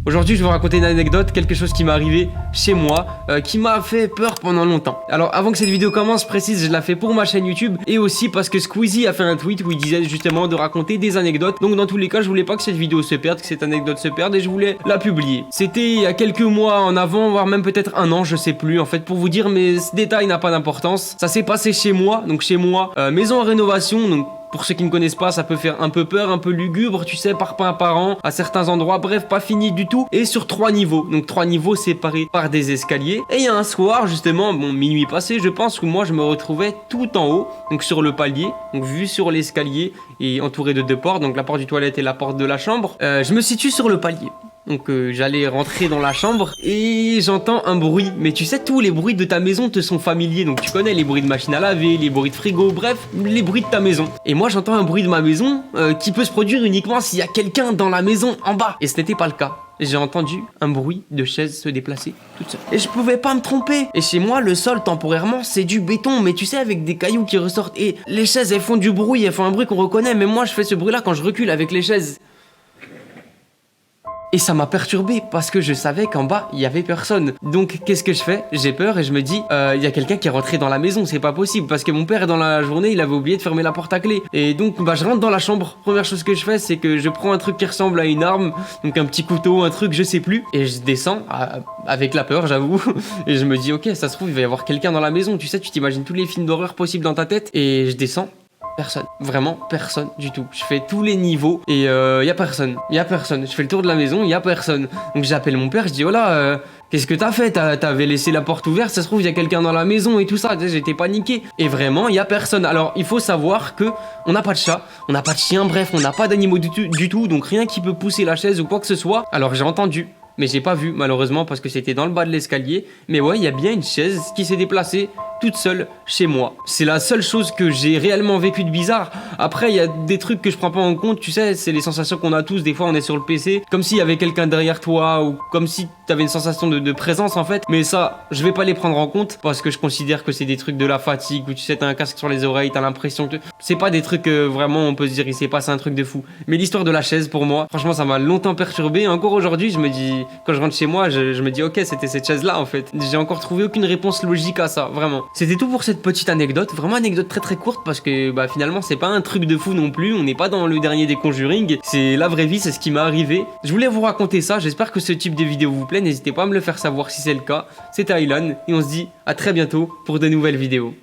Aujourd'hui, je vais vous raconter une anecdote, quelque chose qui m'est arrivé chez moi, qui m'a fait peur pendant longtemps. Alors, avant que cette vidéo commence, je précise, je la fais pour ma chaîne YouTube et aussi parce que Squeezie a fait un tweet où il disait justement de raconter des anecdotes. Donc, dans tous les cas, je voulais pas que cette vidéo se perde, que cette anecdote se perde et je voulais la publier. C'était il y a quelques mois en avant, voire même peut-être un an, je sais plus. En fait, pour vous dire, mais ce détail n'a pas d'importance. Ça s'est passé chez moi, donc chez moi, maison en rénovation, donc. Pour ceux qui ne connaissent pas, ça peut faire un peu peur, un peu lugubre, tu sais, parpaing par an, à certains endroits, bref, pas fini du tout. Et sur 3 niveaux, donc 3 niveaux séparés par des escaliers. Et il y a un soir, justement, bon, minuit passé, je pense que moi, je me retrouvais tout en haut, donc sur le palier, donc vu sur l'escalier et entouré de 2 portes, donc la porte du toilette et la porte de la chambre. Je me situe sur le palier. Donc j'allais rentrer dans la chambre et j'entends un bruit. Mais tu sais, tous les bruits de ta maison te sont familiers. Donc tu connais les bruits de machine à laver, les bruits de frigo, bref, les bruits de ta maison. Et moi j'entends un bruit de ma maison qui peut se produire uniquement s'il y a quelqu'un dans la maison en bas. Et ce n'était pas le cas. J'ai entendu un bruit de chaise se déplacer toute seule. Et je pouvais pas me tromper. Et chez moi, le sol, temporairement, c'est du béton. Mais tu sais, avec des cailloux qui ressortent. Et les chaises, elles font du bruit, elles font un bruit qu'on reconnaît. Mais moi, je fais ce bruit-là quand je recule avec les chaises. Et ça m'a perturbé parce que je savais qu'en bas, il y avait personne. Donc, qu'est-ce que je fais? J'ai peur et je me dis, il y a quelqu'un qui est rentré dans la maison, c'est pas possible. Parce que mon père, dans la journée, il avait oublié de fermer la porte à clé. Et donc, bah, je rentre dans la chambre. Première chose que je fais, c'est que je prends un truc qui ressemble à une arme. Donc, un petit couteau, un truc, je sais plus. Et je descends, avec la peur, j'avoue. Et je me dis, ok, ça se trouve, il va y avoir quelqu'un dans la maison. Tu sais, tu t'imagines tous les films d'horreur possibles dans ta tête. Et je descends. Personne, vraiment personne du tout. Je fais tous les niveaux et y a personne, Je fais le tour de la maison, y a personne. Donc j'appelle mon père, je dis oh là, qu'est-ce que t'as fait? T'avais laissé la porte ouverte, ça se trouve il y a quelqu'un dans la maison et tout ça. J'étais paniqué et vraiment y a personne. Alors il faut savoir que on n'a pas de chat, on n'a pas de chien, bref, on n'a pas d'animaux du tout, donc rien qui peut pousser la chaise ou quoi que ce soit. Alors j'ai entendu. Mais j'ai pas vu malheureusement parce que c'était dans le bas de l'escalier. Mais ouais, il y a bien une chaise qui s'est déplacée toute seule chez moi. C'est la seule chose que j'ai réellement vécu de bizarre. Après, il y a des trucs que je prends pas en compte, tu sais, c'est les sensations qu'on a tous. Des fois, on est sur le PC, comme s'il y avait quelqu'un derrière toi ou comme si t'avais une sensation de présence en fait. Mais ça, je vais pas les prendre en compte parce que je considère que c'est des trucs de la fatigue où tu sais, t'as un casque sur les oreilles, t'as l'impression que... C'est pas des trucs vraiment, on peut se dire, il s'est passé un truc de fou. Mais l'histoire de la chaise, pour moi, franchement, ça m'a longtemps perturbé. Et encore aujourd'hui, je me dis, quand je rentre chez moi, je me dis, ok, c'était cette chaise-là en fait. J'ai encore trouvé aucune réponse logique à ça, vraiment. C'était tout pour cette petite anecdote, vraiment anecdote très courte parce que bah finalement c'est pas un truc de fou non plus, on n'est pas dans le dernier des Conjuring, c'est la vraie vie, c'est ce qui m'est arrivé. Je voulais vous raconter ça, j'espère que ce type de vidéo vous plaît, n'hésitez pas à me le faire savoir si c'est le cas. C'était Aylan et on se dit à très bientôt pour de nouvelles vidéos.